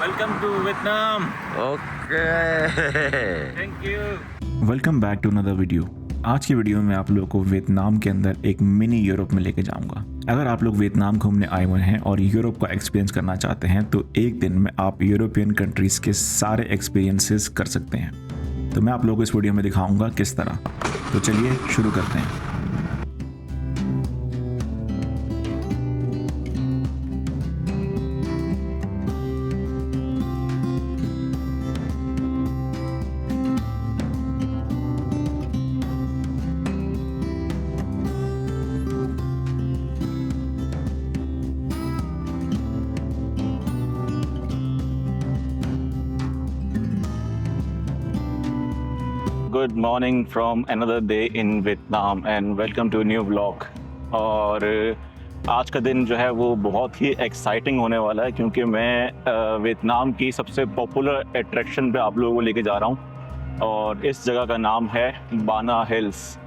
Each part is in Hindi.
Welcome to Vietnam. Okay. Thank you. Welcome back to another video. आज की वीडियो में आप लोगों को वियतनाम के अंदर एक मिनी यूरोप में लेके जाऊंगा। अगर आप लोग वियतनाम घूमने आए हुए हैं और यूरोप का एक्सपीरियंस करना चाहते हैं तो एक दिन में आप यूरोपियन कंट्रीज़ के सारे एक्सपीरियंसेस कर सकते हैं। तो मैं आप लोगों को इस वीडियो में दिखाऊंगा किस तरह। तो चलिए शुरू करते हैं। Good morning from another day in Vietnam and welcome to a new vlog. और आज का दिन जो है वो बहुत ही एक्साइटिंग होने वाला है क्योंकि मैं वियतनाम की सबसे पॉपुलर अट्रैक्शन पे आप लोगों को लेके जा रहा हूँ और इस जगह का नाम है बाना हिल्स।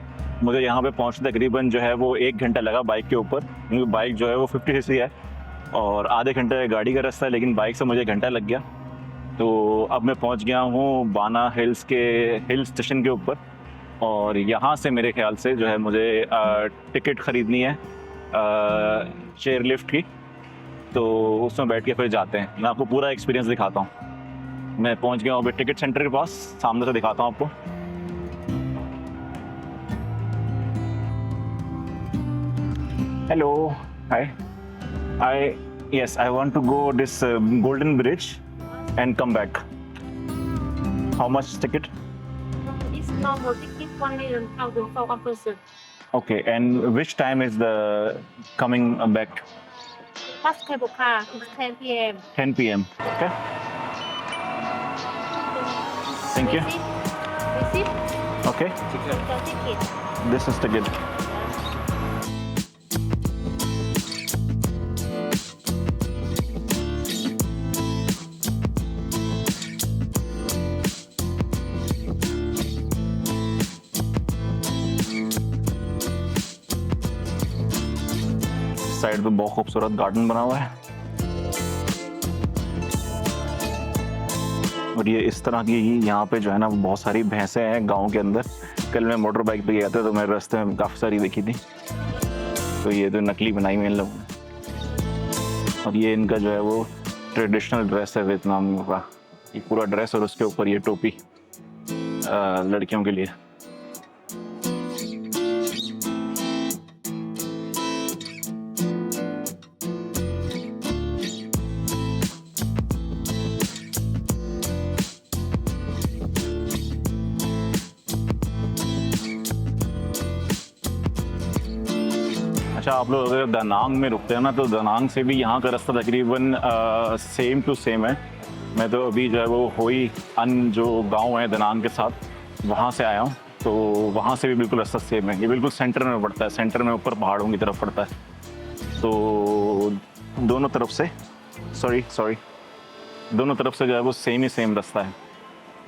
मुझे यहाँ पे पहुँचने तकरीबन जो है वो 1 घंटा लगा बाइक के ऊपर, क्योंकि बाइक जो है वो 50 cc है और आधे घंटे गाड़ी का रास्ता है, लेकिन बाइक से मुझे घंटा लग गया। तो अब मैं पहुंच गया हूँ बाना हिल्स के हिल स्टेशन के ऊपर और यहाँ से मेरे ख्याल से जो है मुझे टिकट ख़रीदनी है चेयर लिफ्ट की, तो उसमें बैठ के फिर जाते हैं। मैं आपको पूरा एक्सपीरियंस दिखाता हूँ। मैं पहुँच गया हूँ अभी टिकट सेंटर के पास, सामने से दिखाता हूँ आपको। Hello, hi yes, I want to go this golden bridge and come back. How much ticket? It's normal ticket 1,000 for one person. Okay, and which time is the coming back? Bus cable car is 10 p.m. 10 p.m. Okay. Thank you. Receipt? Okay, Your ticket. this is ticket. Side पे बहुत खूबसूरत गार्डन बना हुआ है और ये इस तरह की यहाँ पे जो है ना बहुत सारी भैंसें हैं गांव के अंदर। कल मैं मोटर बाइक पे गया था तो मैं रास्ते में काफ़ी सारी देखी थी। तो ये तो नकली बनाई हुई इन लोगों ने और ये इनका जो है वो ट्रेडिशनल ड्रेस है वियतनाम का। ये पूरा ड्रेस और उसके ऊपर ये टोपी लड़कियों के लिए। अच्छा, आप लोग अगर दानांग में रुकते हैं ना तो दानांग से भी यहाँ का रास्ता तकरीबन सेम टू सेम है। मैं तो अभी जो है वो होई अन जो गांव है दानांग के साथ वहाँ से आया हूँ, तो वहाँ से भी बिल्कुल रास्ता सेम है। ये बिल्कुल सेंटर में पड़ता है, सेंटर में ऊपर पहाड़ों की तरफ पड़ता है। तो दोनों तरफ से दोनों तरफ से जो है वो सेम रास्ता है।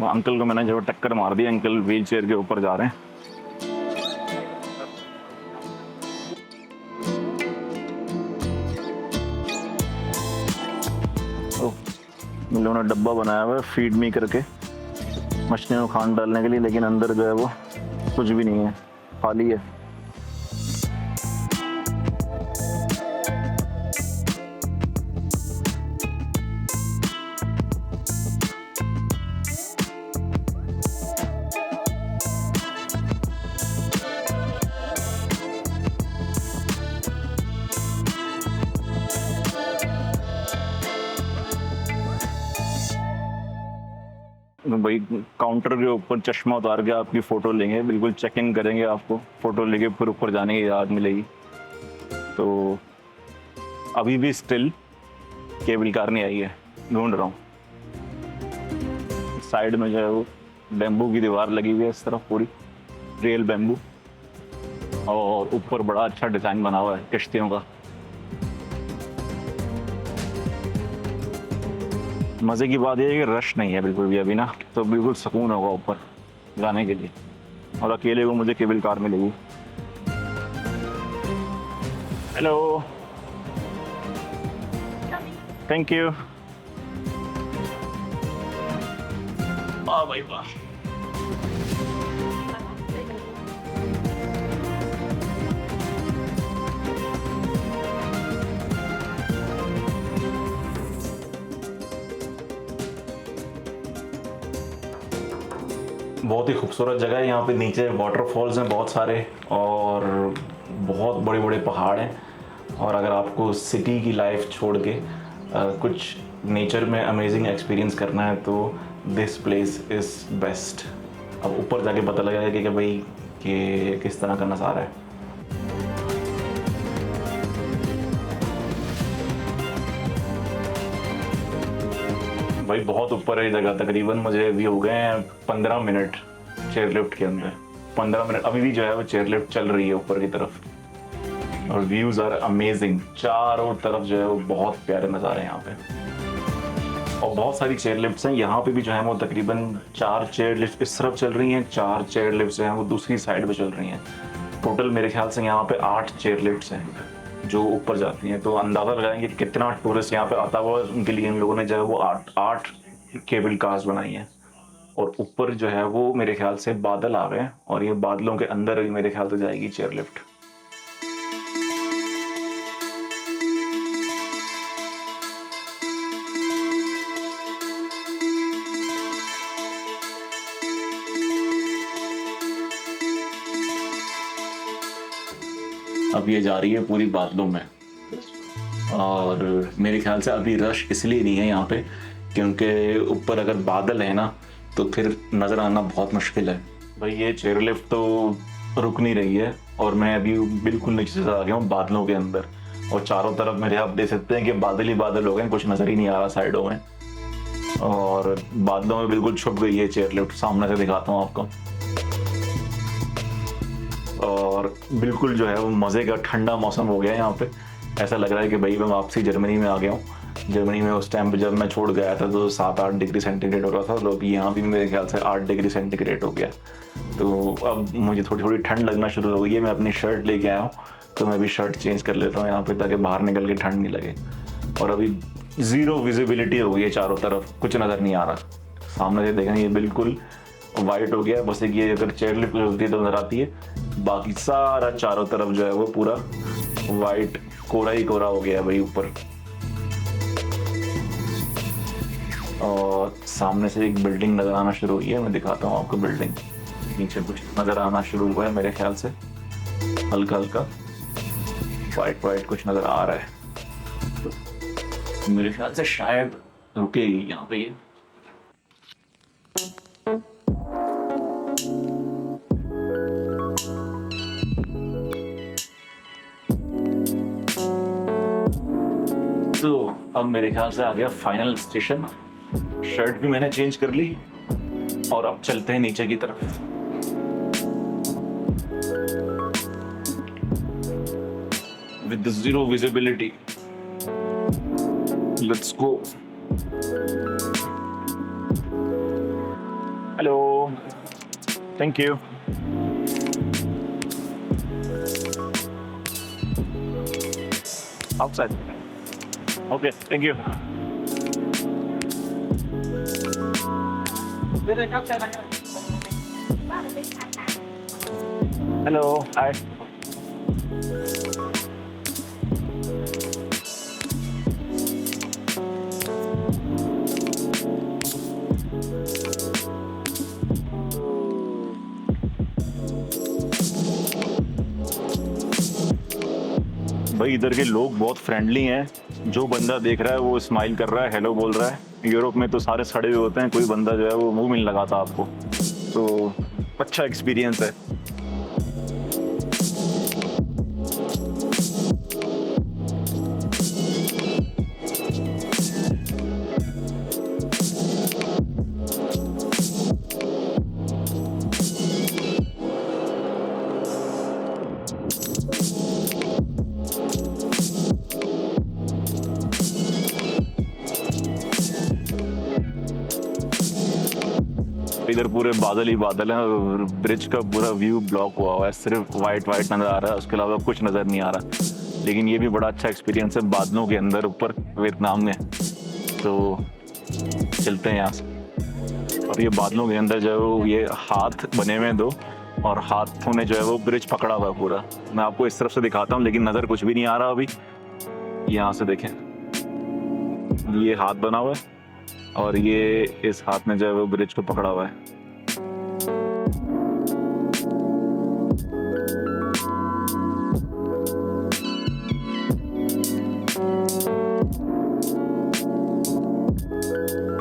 वो अंकल को मैंने जो टक्कर मार दी, अंकल व्हील चेयर के ऊपर जा रहे हैं। इन लोगों ने डब्बा बनाया हुआ है फीड मी करके मछलियों को खाना डालने के लिए, लेकिन अंदर जो है वो कुछ भी नहीं है, खाली है। भाई काउंटर के ऊपर चश्मा उतार के आपकी फ़ोटो लेंगे, बिल्कुल चेक इन करेंगे, आपको फ़ोटो लेके फिर ऊपर जाने की याद मिलेगी। तो अभी भी स्टिल केबल कार नहीं आई है, ढूंढ रहा हूँ। साइड में जो है वो बैम्बू की दीवार लगी हुई है इस तरफ, पूरी रियल बैम्बू, और ऊपर बड़ा अच्छा डिज़ाइन बना हुआ है किश्तियों का। मज़े की बात यह है कि रश नहीं है बिल्कुल भी अभी ना, तो बिल्कुल सुकून होगा ऊपर जाने के लिए, और अकेले को मुझे केबल कार मिलेगी। Hello, thank you. वाह भाई वाह। बहुत ही खूबसूरत जगह है। यहाँ पे नीचे वाटरफॉल्स हैं बहुत सारे और बहुत बड़े बड़े पहाड़ हैं। और अगर आपको सिटी की लाइफ छोड़ के कुछ नेचर में अमेजिंग एक्सपीरियंस करना है तो दिस प्लेस इज़ बेस्ट। अब ऊपर जाके पता लगेगा कि भाई कि किस तरह का नज़ारा है। भाई बहुत ऊपर है जगह, तकरीबन मुझे अभी हो गए हैं 15 मिनट चेयरलिफ्ट के अंदर। 15 मिनट अभी भी जो है वो चेयरलिफ्ट चल रही है ऊपर की तरफ और व्यूज़ आर अमेजिंग। चारों तरफ जो है वो बहुत प्यारे नज़ारे हैं यहाँ पे और बहुत सारी चेयरलिफ्ट्स हैं। यहाँ पे भी जो है वो तकरीबन 4 चेयरलिफ्ट इस तरफ चल रही हैं, 4 चेयरलिफ्ट्स जो हैं वो दूसरी साइड पे चल रही हैं। टोटल मेरे ख्याल से यहाँ पे 8 चेयरलिफ्ट्स हैं जो ऊपर जाती हैं। तो अंदाज़ा लगाएंगे कितना टूरिस्ट यहाँ पे आता हुआ। उनके लिए इन लोगों ने जो है वो 8 केबल कार्स बनाई हैं और ऊपर जो है वो मेरे ख्याल से बादल आ गए हैं और ये बादलों के अंदर भी मेरे ख्याल से जाएगी चेयरलिफ्ट। अब ये जा रही है पूरी बादलों में और मेरे ख्याल से अभी रश इसलिए नहीं है यहाँ पे क्योंकि ऊपर अगर बादल है ना तो फिर नज़र आना बहुत मुश्किल है। भाई ये चेयरलिफ्ट तो रुक नहीं रही है और मैं अभी बिल्कुल नीचे से आ गया हूँ बादलों के अंदर और चारों तरफ मेरे आप देख सकते हैं कि बादल ही बादल हो गए, कुछ नज़र ही नहीं आ रहा साइडों में और बादलों में बिल्कुल छुप गई है चेयरलिफ्ट। सामने से दिखाता हूँ आपको और बिल्कुल जो है वो मज़े का ठंडा मौसम हो गया है यहाँ पे। ऐसा लग रहा है कि भाई मैं वापसी जर्मनी में आ गया हूँ। जर्मनी में उस टाइम पे जब मैं छोड़ गया था तो 7-8 डिग्री सेंटीग्रेड हो रहा था, तो अभी यहाँ भी मेरे ख्याल से 8 डिग्री सेंटीग्रेड हो गया। तो अब मुझे थोड़ी थोड़ी ठंड लगना शुरू हो गई है। मैं अपनी शर्ट लेके आया हूँ तो मैं भी शर्ट चेंज कर लेता हूँ यहाँ पे ताकि बाहर निकल के ठंड नहीं लगे। और अभी ज़ीरो विजिबिलिटी हो गई है, चारों तरफ कुछ नज़र नहीं आ रहा। सामने से देखें ये बिल्कुल वाइट हो गया, बस एक ये अगर चेयरलिफ्ट होती है तो नज़र आती है, बाकी सारा चारों तरफ जो है वो पूरा वाइट कोरा ही कोरा हो गया है भाई ऊपर। और सामने से एक बिल्डिंग नज़र आना शुरू हुई है, मैं दिखाता हूँ आपको बिल्डिंग। नीचे कुछ नज़र आना शुरू हुआ है मेरे ख्याल से, हल्का हल्का वाइट वाइट कुछ नज़र आ रहा है। मेरे ख्याल से शायद रुकेगी यहाँ पे ये। तो अब मेरे ख्याल से आ गया फाइनल स्टेशन। शर्ट भी मैंने चेंज कर ली और अब चलते हैं नीचे की तरफ। With zero visibility, let's go. Hello, thank you. Outside. Okay, thank you. Hello, hi. भाई इधर के लोग बहुत फ्रेंडली हैं। जो बंदा देख रहा है वो स्माइल कर रहा है, हेलो बोल रहा है। यूरोप में तो सारे सड़े हुए होते हैं, कोई बंदा जो है वो मुंह नहीं लगाता आपको। तो अच्छा एक्सपीरियंस है। इधर पूरे बादल ही बादल हैं और ब्रिज का पूरा व्यू ब्लॉक हुआ है, सिर्फ वाइट वाइट नज़र आ रहा है, उसके अलावा कुछ नज़र नहीं आ रहा। लेकिन ये भी बड़ा अच्छा एक्सपीरियंस है बादलों के अंदर ऊपर वियतनाम में। तो चलते हैं यहाँ से। और ये बादलों के अंदर जो है वो ये हाथ बने हुए हैं दो, और हाथों ने जो है वो ब्रिज पकड़ा हुआ है पूरा। मैं आपको इस तरफ से दिखाता हूँ, लेकिन नज़र कुछ भी नहीं आ रहा अभी। यहाँ से देखें, ये हाथ बना हुआ है और ये इस हाथ ने जो है वो ब्रिज को पकड़ा हुआ है।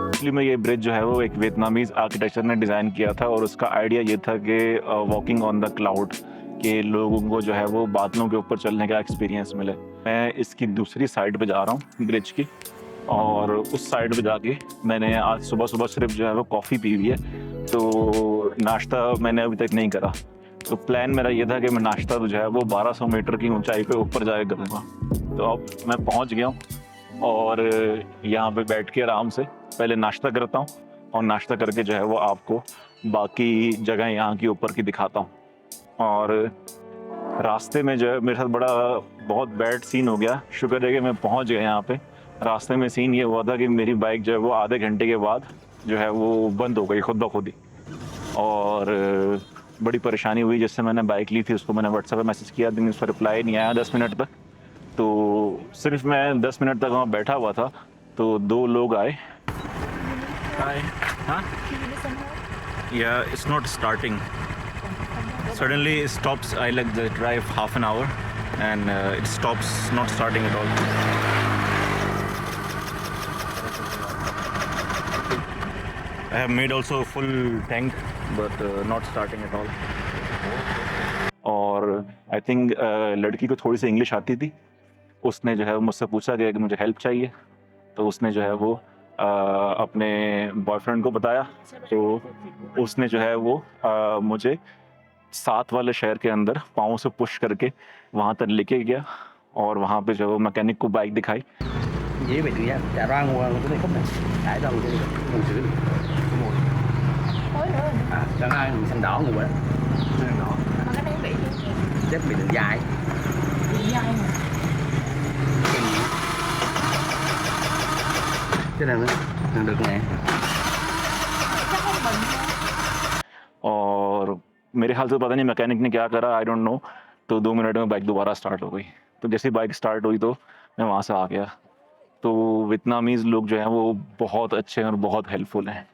एक्चुअली में ये ब्रिज जो है वो एक वियतनामीज आर्किटेक्चर ने डिज़ाइन किया था, और उसका आइडिया ये था कि वॉकिंग ऑन द क्लाउड, के लोगों को जो है वो बादलों के ऊपर चलने का एक्सपीरियंस मिले। मैं इसकी दूसरी साइड पे जा रहा हूँ ब्रिज की, और उस साइड पे जाके मैंने आज सुबह सुबह सिर्फ जो है वो कॉफ़ी पी हुई है, तो नाश्ता मैंने अभी तक नहीं करा। तो प्लान मेरा ये था कि मैं नाश्ता तो जो है वो 1200 मीटर की ऊंचाई पे ऊपर जाके करूँगा। तो अब मैं पहुँच गया हूँ, और यहाँ पे बैठ के आराम से पहले नाश्ता करता हूँ, और नाश्ता करके जो है वो आपको बाकी जगह यहाँ की ऊपर की दिखाता हूँ। और रास्ते में जो है मेरे साथ बहुत बैड सीन हो गया। शुक्र है कि मैं पहुँच गया यहाँ पे। रास्ते में सीन ये हुआ था कि मेरी बाइक जो है वो आधे घंटे के बाद जो है वो बंद हो गई खुद ब खुद ही, और बड़ी परेशानी हुई। जिससे मैंने बाइक ली थी उसको मैंने व्हाट्सएप पे मैसेज किया, लेकिन उस पर रिप्लाई नहीं आया 10 मिनट तक। तो सिर्फ मैं 10 मिनट तक वहाँ बैठा हुआ था, तो 2 लोग आए। हाय, हाँ, या it's not starting, suddenly it stops. I like the drive half an hour and it stops, not starting at all. I have made also a full tank but not starting at all. और I think लड़की को थोड़ी सी इंग्लिश आती थी। उसने जो है मुझसे पूछा कि मुझे हेल्प चाहिए, तो उसने जो है वो अपने बॉयफ्रेंड को बताया। तो उसने जो है वो मुझे 7 वाले शहर के अंदर पाँव से पुश करके वहाँ तक लेके गया, और वहाँ पे जो मैकेनिक को बाइक दिखाई। Với bị tụi trả ra ngoài cái này khúc này đãi đâu cái này xử lý cho nó người xanh đỏ người quá xanh đỏ mà cái này bị chết bị đường dài mà cái này nó được nè। chắc không bệnh thôi। और मेरे ख्याल से पता नहीं मैकेनिक ने क्या करा, आई डोंट नो। तो 2 मिनट में बाइक दोबारा स्टार्ट हो गई। तो जैसे बाइक स्टार्ट हुई तो मैं वहाँ से आ गया। तो वियतनामीज़ लोग जो हैं वो बहुत अच्छे हैं और बहुत हेल्पफुल हैं।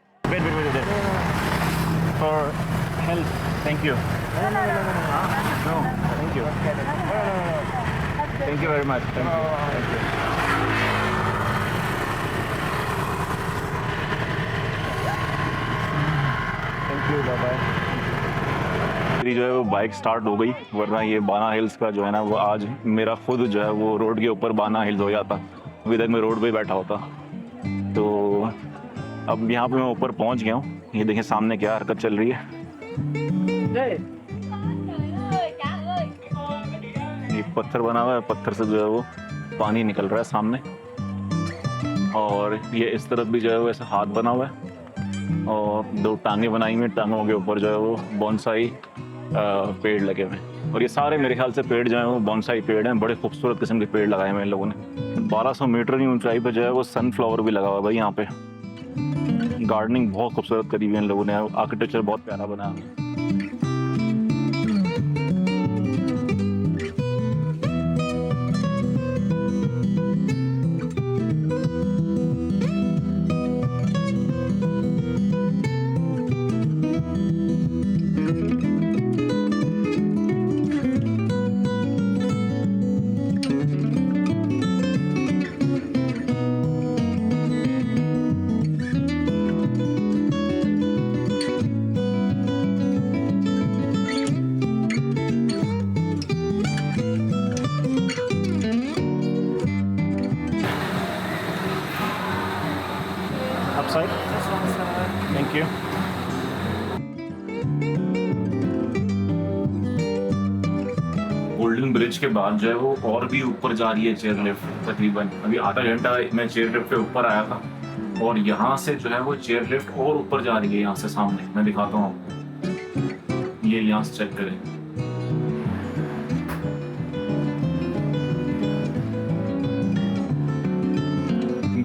For help, thank you. No, thank you, thank you very much, thank you. मेरी जो है वो बाइक स्टार्ट हो गई, वरना ये बाना हिल्स का जो है ना वो आज मेरा खुद जो है वो रोड के ऊपर बाना हिल्स हो जाता। अभी तक मैं रोड पे बैठा होता। तो अब यहाँ पे मैं ऊपर पहुँच गया हूँ। ये देखें सामने क्या हरकत चल रही है। ये पत्थर बना हुआ है, पत्थर से जो है वो पानी निकल रहा है सामने, और ये इस तरफ भी जो है वो ऐसा हाथ बना हुआ है, और 2 टांगे बनाई हुई। टांगों के ऊपर जो है वो बोनसाई पेड़ लगे हुए हैं, और ये सारे मेरे ख्याल से पेड़ जो हैं वो बोनसाई पेड़ हैं। बड़े खूबसूरत किस्म के पेड़ लगाए हुए हैं इन लोगों ने। 1200 मीटर की ऊंचाई पे जो है वो सनफ्लावर भी लगा हुआ है भाई यहाँ पे। गार्डनिंग बहुत खूबसूरत करी हुई है इन लोगों ने, आर्किटेक्चर बहुत प्यारा बना है। Upside? Thank you. Golden bridge के बाद जो है वो और भी ऊपर जा रही है चेयर लिफ्ट। तकरीबन अभी आधा घंटा मैं चेयर लिफ्ट पे ऊपर आया था, और यहाँ से जो है वो चेयर लिफ्ट और ऊपर जा रही है। यहाँ से सामने मैं दिखाता हूँ आपको, ये यहाँ से चेक करें।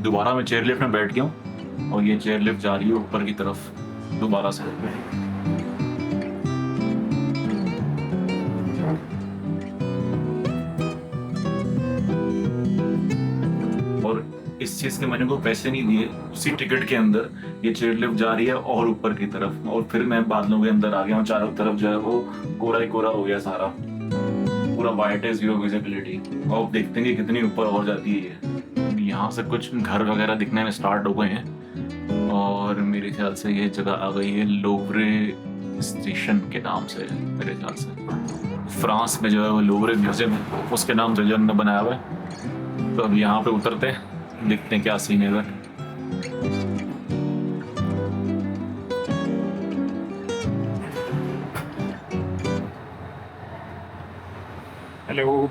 दोबारा मैं चेयर लिफ्ट में बैठ गया हूँ, और ये चेयर लिफ्ट जा रही है ऊपर की तरफ। दोबारा से। और इस चीज़ के मैंने को पैसे नहीं दिए, उसी टिकट के अंदर ये चेयर लिफ्ट जा रही है और ऊपर की तरफ, और फिर मैं बादलों के अंदर आ गया हूँ। चारों तरफ जो है वो कोरा ही कोरा हो गया सारा, पूरा वाइट है, जीरो विजिबिलिटी। और आप देखते हैं कि कितनी ऊपर और जाती है ये। यहाँ से कुछ घर वगैरह दिखने में स्टार्ट हो गए हैं और मेरे ख्याल से ये जगह आ गई है लोवरे स्टेशन के नाम से, मेरे ख्याल से फ्रांस में जो है वो लोवरे म्यूजियम उसके नाम से जन्म बनाया हुआ है। तो अब यहाँ पे उतरते हैं, देखते हैं क्या सीन है इधर। Hello,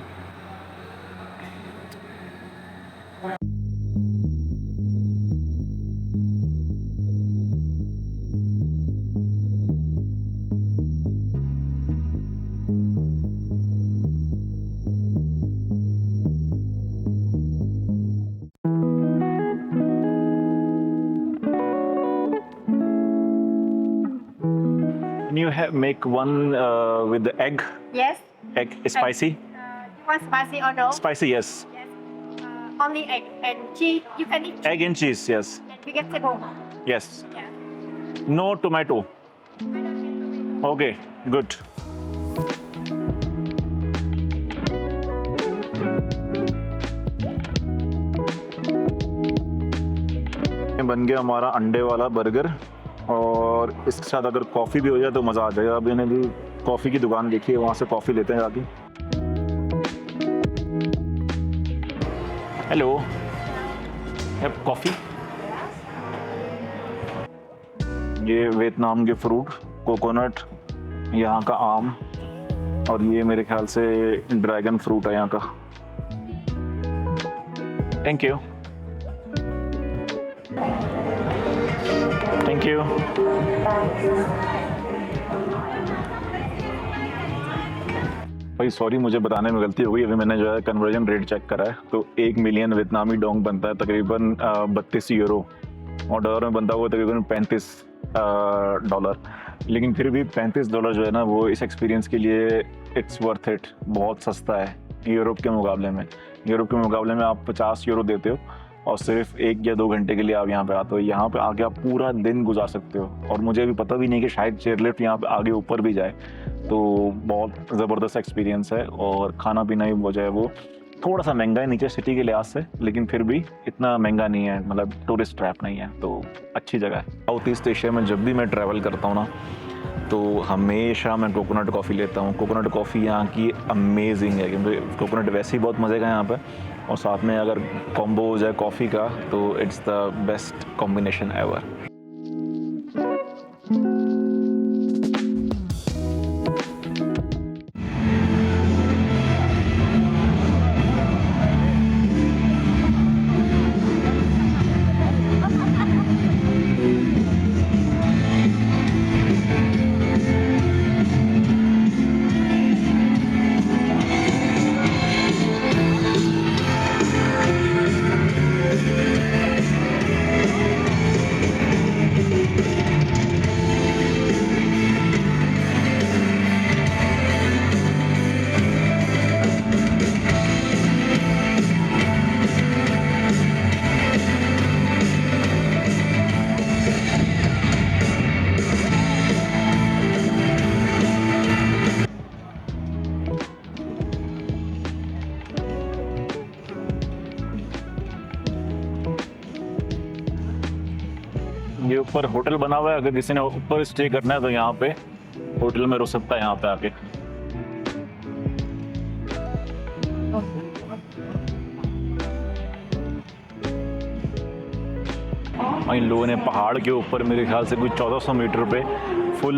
Can you make one with the egg Yes. spicy? You want spicy or no? Spicy, yes. Yes. Only egg and cheese. You can eat cheese Egg and cheese, yes. and vegetable. Yes. Yeah. No tomato. Okay, good. बन गया हमारा अंडे वाला बर्गर, और इसके साथ अगर कॉफ़ी भी हो जाए तो मज़ा आ जाएगा। अभी मैंने भी कॉफ़ी की दुकान देखी है, वहाँ से कॉफ़ी लेते हैं जाके। Hello, coffee. ये वियतनाम के फ्रूट, कोकोनट, यहाँ का आम, और ये मेरे ख्याल से ड्रैगन फ्रूट है यहाँ का। Thank you, thank you. भाई सॉरी, मुझे बताने में गलती हो गई। अभी मैंने जो है कन्वर्जन रेट चेक करा है, तो 1 मिलियन वियतनामी डोंग बनता है तकरीबन 32 यूरो, और डॉलर में बनता हुआ तकरीबन 35 डॉलर। लेकिन फिर भी 35 डॉलर जो है ना, वो इस एक्सपीरियंस के लिए इट्स वर्थ इट। बहुत सस्ता है यूरोप के मुकाबले में। यूरोप के मुकाबले में आप 50 यूरो देते हो और सिर्फ 1 या 2 घंटे के लिए आप यहाँ पे आते हो। यहाँ पे आके आप पूरा दिन गुजार सकते हो, और मुझे भी पता भी नहीं कि शायद चेयरलिफ्ट यहाँ पे आगे ऊपर भी जाए। तो बहुत ज़बरदस्त एक्सपीरियंस है, और खाना पीना भी वो जो है वो थोड़ा सा महंगा है नीचे सिटी के लिहाज से, लेकिन फिर भी इतना महंगा नहीं है, मतलब टूरिस्ट ट्रैप नहीं है, तो अच्छी जगह है। साउथ ईस्ट एशिया में जब भी मैं ट्रैवल करता हूँ ना, तो हमेशा मैं कोकोनट कॉफ़ी लेता हूँ। कोकोनट कॉफ़ी यहाँ की अमेजिंग है, क्योंकि कोकोनट वैसे ही बहुत मज़े का यहाँ पे, और साथ में अगर कॉम्बो हो जाए कॉफ़ी का तो it's the best combination ever. ये ऊपर होटल बना हुआ है, अगर किसी ने ऊपर स्टे करना है तो यहाँ पे होटल में रुक सकता है यहाँ पे आके। इन लोगों ने पहाड़ के ऊपर मेरे ख्याल से कुछ 1400 मीटर पे फुल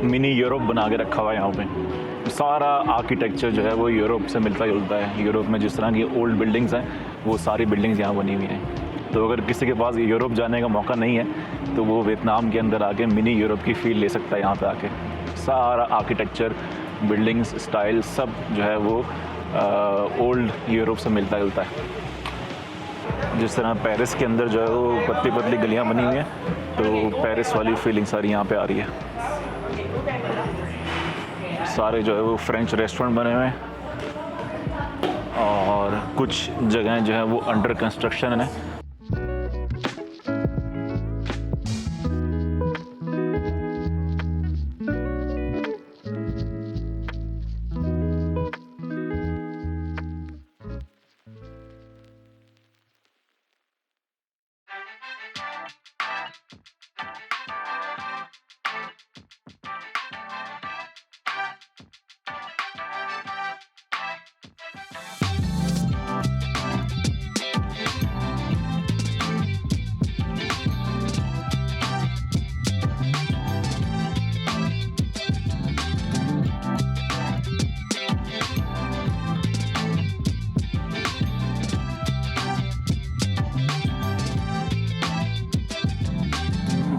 मिनी यूरोप बना के रखा हुआ है। यहाँ पे सारा आर्किटेक्चर जो है वो यूरोप से मिलता जुलता है। यूरोप में जिस तरह की ओल्ड बिल्डिंग्स हैं वो सारी बिल्डिंग्स यहाँ बनी हुई हैं। तो अगर किसी के पास यूरोप जाने का मौका नहीं है तो वो वियतनाम के अंदर आके मिनी यूरोप की फील ले सकता है। यहाँ पे आके सारा आर्किटेक्चर, बिल्डिंग्स, स्टाइल सब जो है वो ओल्ड यूरोप से मिलता जुलता है। जिस तरह पेरिस के अंदर जो है वो पतली पतली गलियां बनी हुई हैं, तो पेरिस वाली फीलिंग सारी यहाँ पे आ रही है। सारे जो है वो फ्रेंच रेस्टोरेंट बने हुए हैं और कुछ जगह जो है वो अंडर कंस्ट्रक्शन है।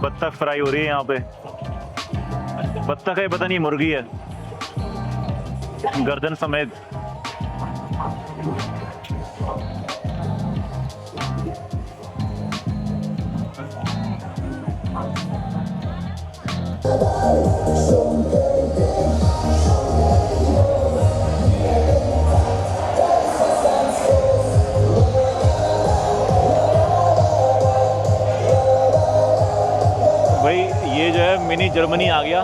बत्तख फ्राई हो रही है यहाँ पे। बत्तख है, पता नहीं मुर्गी है, गर्दन समेत। भाई ये जो है मिनी जर्मनी आ गया।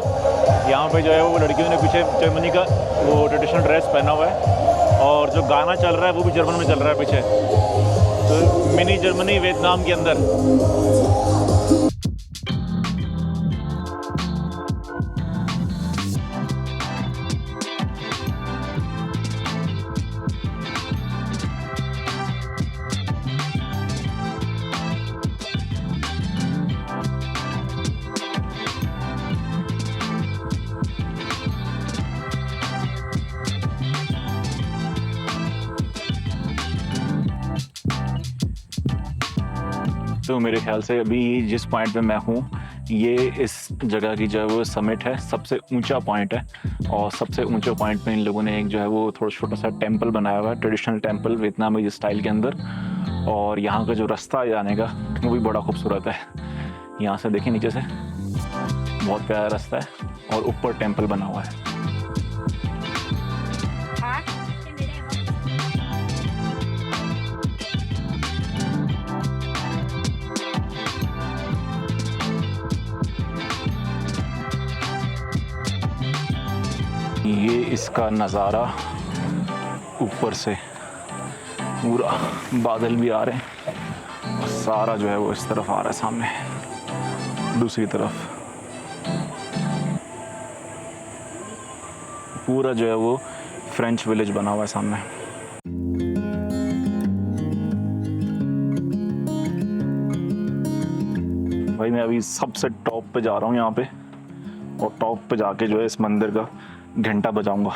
यहाँ पे जो है वो लड़कियों ने पीछे जर्मनी का वो ट्रेडिशनल ड्रेस पहना हुआ है और जो गाना चल रहा है वो भी जर्मन में चल रहा है पीछे। तो मिनी जर्मनी वियतनाम के अंदर। तो मेरे ख्याल से अभी जिस पॉइंट पे मैं हूँ ये इस जगह की जो है वो समिट है, सबसे ऊंचा पॉइंट है। और सबसे ऊंचे पॉइंट पे इन लोगों ने एक जो है वो थोड़ा छोटा सा टेंपल बनाया हुआ है, ट्रेडिशनल टेंपल वियतनामी स्टाइल के अंदर। और यहाँ का जो रास्ता है जाने का वो भी बड़ा खूबसूरत है। यहाँ से देखिए नीचे से बहुत प्यारा रास्ता है और ऊपर टेंपल बना हुआ है। ये इसका नज़ारा ऊपर से पूरा बादल भी आ रहे हैं और सारा जो है वो इस तरफ आ रहा है सामने दूसरी तरफ। पूरा जो है वो फ्रेंच विलेज बना हुआ है सामने। भाई मैं अभी सबसे टॉप पे जा रहा हूँ यहाँ पे, और टॉप पे जाके जो है इस मंदिर का घंटा बजाऊंगा।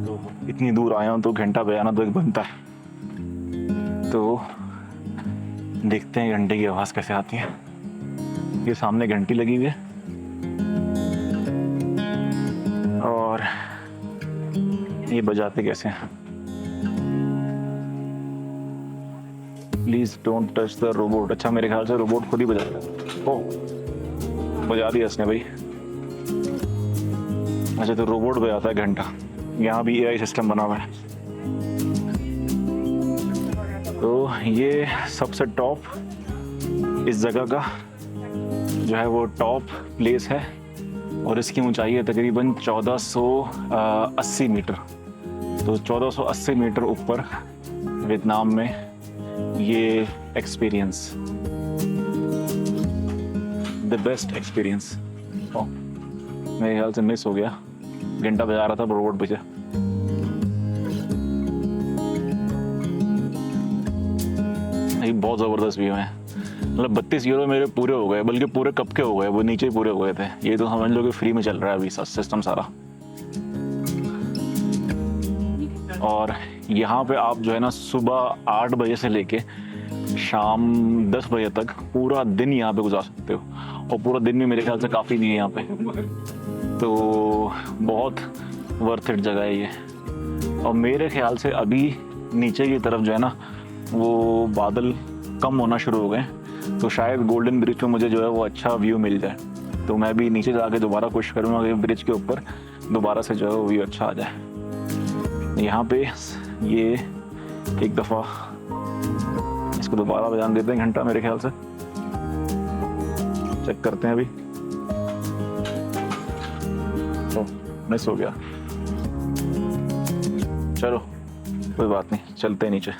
तो इतनी दूर आया हूँ तो घंटा बजाना तो एक बनता है। तो देखते हैं घंटे की आवाज़ कैसे आती है। ये सामने घंटी लगी हुई है और ये बजाते कैसे हैं। Please don't touch the robot. अच्छा मेरे ख्याल से रोबोट खुद ही बजाता है। ओह बजा दिया इसने भाई। अच्छा तो रोबोट बजाता है घंटा। यहाँ भी एआई सिस्टम बना हुआ है। तो ये सबसे टॉप इस जगह का जो है वो टॉप प्लेस है और इसकी ऊंचाई है तकरीबन 1480 मीटर। तो 1480 मीटर ऊपर वियतनाम में ये एक्सपीरियंस, द बेस्ट एक्सपीरियंस। मेरे ख्याल से मिस हो गया, घंटा बजा रहा था रोबोट बजा। ये बहुत ज़बरदस्त व्यू है। मतलब 32 यूरो मेरे पूरे हो गए, बल्कि पूरे कब के हो गए, वो नीचे ही पूरे हो गए थे। ये तो समझ लो कि फ्री में चल रहा है अभी सिस्टम सारा। और यहाँ पे आप जो है ना सुबह 8 बजे से लेके शाम 10 बजे तक पूरा दिन यहाँ पे गुजार सकते हो। और पूरा दिन भी मेरे ख्याल से काफ़ी नहीं है यहाँ पे, तो बहुत वर्थ इट जगह है ये। और मेरे ख्याल से अभी नीचे की तरफ जो है ना वो बादल कम होना शुरू हो गए, तो शायद गोल्डन ब्रिज पे मुझे जो है वो अच्छा व्यू मिल जाए। तो मैं भी नीचे जाके दोबारा कोशिश करूँगा कि ब्रिज के ऊपर दोबारा से जो है वो व्यू अच्छा आ जाए। यहाँ पे ये एक दफ़ा इसको दोबारा बजान देते हैं घंटा, मेरे ख्याल से चेक करते हैं अभी। मिस हो गया, चलो कोई बात नहीं, चलते हैं नीचे।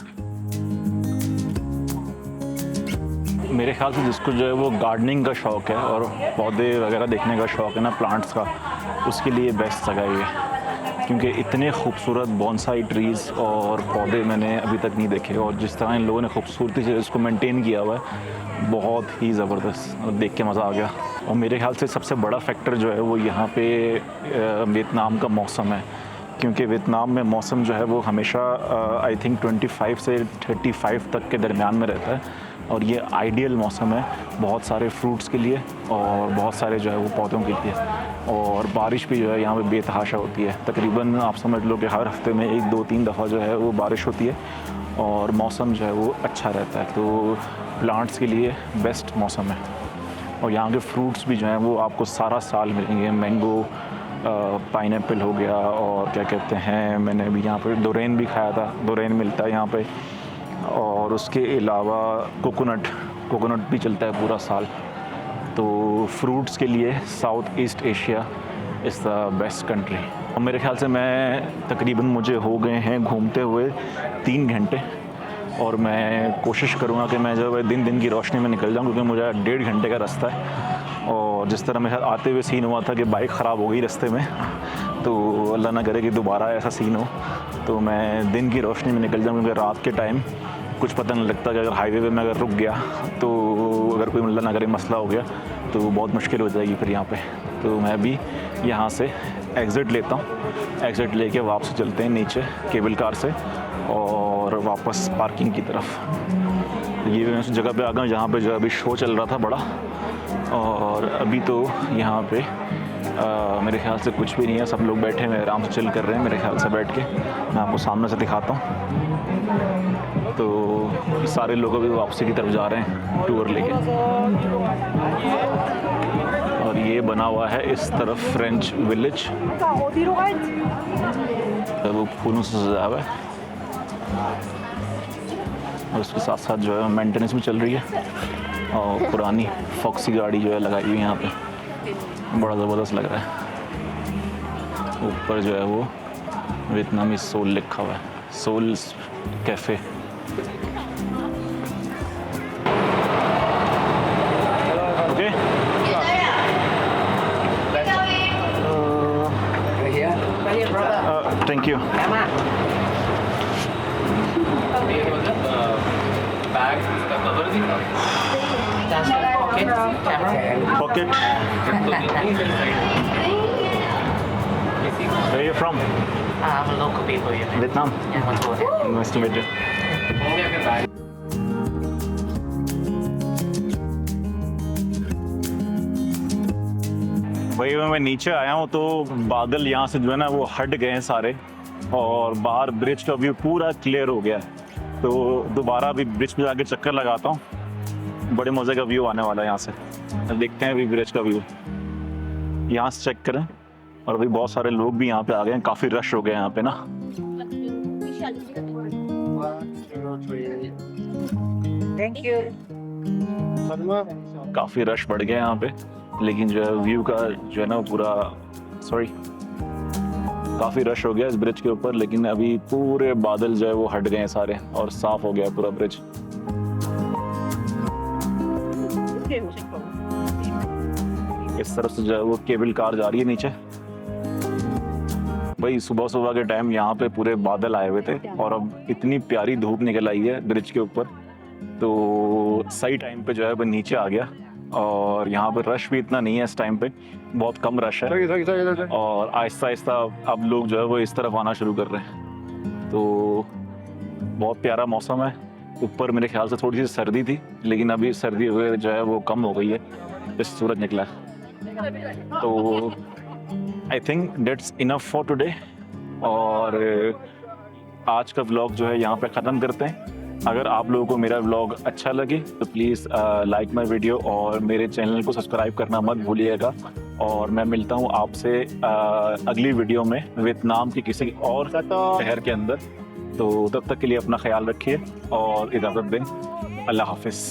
मेरे ख्याल से जिसको जो है वो गार्डनिंग का शौक़ है और पौधे वगैरह देखने का शौक़ है ना, प्लांट्स का, उसके लिए बेस्ट जगह ये है, क्योंकि इतने खूबसूरत बॉन्साई ट्रीज़ और पौधे मैंने अभी तक नहीं देखे, और जिस तरह इन लोगों ने खूबसूरती से इसको मेंटेन किया हुआ है, बहुत ही ज़बरदस्त, देख के मज़ा आ गया। और मेरे ख्याल से सबसे बड़ा फैक्टर जो है वो यहाँ पे वियतनाम का मौसम है, क्योंकि वियतनाम में मौसम जो है वो हमेशा आई थिंक 25 से 35 तक के दरमियान में रहता है, और ये आइडियल मौसम है बहुत सारे फ्रूट्स के लिए और बहुत सारे जो है वो पौधों के लिए। और बारिश भी जो है यहाँ पे बेतहाशा होती है, तकरीबन आप समझ लो कि हर हफ्ते में 1 2 3 दफ़ा जो है वो बारिश होती है और मौसम जो है वो अच्छा रहता है, तो प्लांट्स के लिए बेस्ट मौसम है। और यहाँ के फ्रूट्स भी जो हैं वो आपको सारा साल मिलेंगे, मैंगो, पाइनएप्पल हो गया, और क्या कहते हैं, मैंने अभी यहाँ पर डोरेन भी खाया था, डोरेन मिलता है यहाँ पे, और उसके अलावा कोकोनट भी चलता है पूरा साल। तो फ्रूट्स के लिए south east Asia is the best country. और मेरे ख्याल से मैं तकरीबन मुझे हो गए हैं घूमते हुए 3 घंटे, और मैं कोशिश करूँगा कि मैं जो है दिन की रोशनी में निकल जाऊँ, क्योंकि मुझे 1.5 घंटे का रास्ता है। और जिस तरह मेरे साथ आते हुए सीन हुआ था कि बाइक ख़राब हो गई रास्ते में, तो अल्लाह ना करे कि दोबारा ऐसा सीन हो, तो मैं दिन की रोशनी में निकल जाऊँ, क्योंकि रात के टाइम कुछ पता नहीं लगता कि अगर हाईवे पे मैं अगर रुक गया तो अगर कोई अल्लाह ना करे मसला हो गया तो बहुत मुश्किल हो जाएगी फिर यहाँ पे। तो मैं भी यहाँ से एग्ज़िट लेता हूँ, एग्ज़िट लेके वापस चलते हैं नीचे केबल कार से और वापस पार्किंग की तरफ। ये मैं उस जगह पे आ गया जहाँ पे जो अभी शो चल रहा था बड़ा, और अभी तो यहाँ पे मेरे ख्याल से कुछ भी नहीं है, सब लोग बैठे हुए आराम से चिल कर रहे हैं मेरे ख्याल से बैठ के। मैं आपको सामने से दिखाता हूँ, तो सारे लोग अभी वापसी की तरफ जा रहे हैं टूर लेके, और ये बना हुआ है इस तरफ फ्रेंच विलेज, वो फूलों से सजा हुआ है, और उसके साथ साथ जो है मेंटेनेंस भी चल रही है, और पुरानी फॉक्सी गाड़ी जो है लगाई हुई है यहाँ पे, बड़ा ज़बरदस्त लग रहा है। ऊपर जो है वो वियतनामी सोल लिखा हुआ है, soul cafe. Okay, thank you. Pocket. Where are you from? I'm a local people here. Vietnam. Yeah, what's going on? Nice to meet you. वही मैं नीचे आया हूँ तो बादल यहाँ से जो है ना वो हट गए हैं सारे, और बाहर ब्रिज का व्यू पूरा क्लियर हो गया है। तो दोबारा अभी ब्रिज पे जाके चक्कर लगाता हूँ, बड़े मज़े का व्यू आने वाला है यहाँ से। देखते हैं अभी ब्रिज का व्यू यहाँ से चेक करें, और अभी बहुत सारे लोग भी यहाँ पे आ गए हैं, काफ़ी रश हो गया यहाँ पे ना। Thank you. काफ़ी रश बढ़ गया यहाँ पे, लेकिन जो है व्यू का जो है ना पूरा काफ़ी रश हो गया इस ब्रिज के ऊपर, लेकिन अभी पूरे बादल जो है वो हट गए हैं सारे और साफ हो गया पूरा ब्रिज। इस तरफ से जो है वो केबल कार जा रही है नीचे। भाई सुबह सुबह के टाइम यहाँ पे पूरे बादल आए हुए थे, और अब इतनी प्यारी धूप निकल आई है ब्रिज के ऊपर, तो सही टाइम पे जो है वो नीचे आ गया। और यहाँ पे रश भी इतना नहीं है इस टाइम पे, बहुत कम रश है, और आहिस्ता आहिस्ता अब लोग जो है वो इस तरफ आना शुरू कर रहे हैं। तो बहुत प्यारा मौसम है। ऊपर मेरे ख्याल से थोड़ी सी सर्दी थी, लेकिन अभी सर्दी हुए जो है वो कम हो गई है, जैसे सूरज निकला है। तो I think that's enough for today, और आज का व्लॉग जो है यहाँ पे ख़त्म करते हैं। अगर आप लोगों को मेरा व्लॉग अच्छा लगे तो प्लीज़ लाइक माय वीडियो और मेरे चैनल को सब्सक्राइब करना मत भूलिएगा। और मैं मिलता हूँ आपसे अगली वीडियो में वियतनाम की किसी और शहर के अंदर। तो तब तक के लिए अपना ख्याल रखिए और इजाज़त दें। अल्लाह हाफिज़।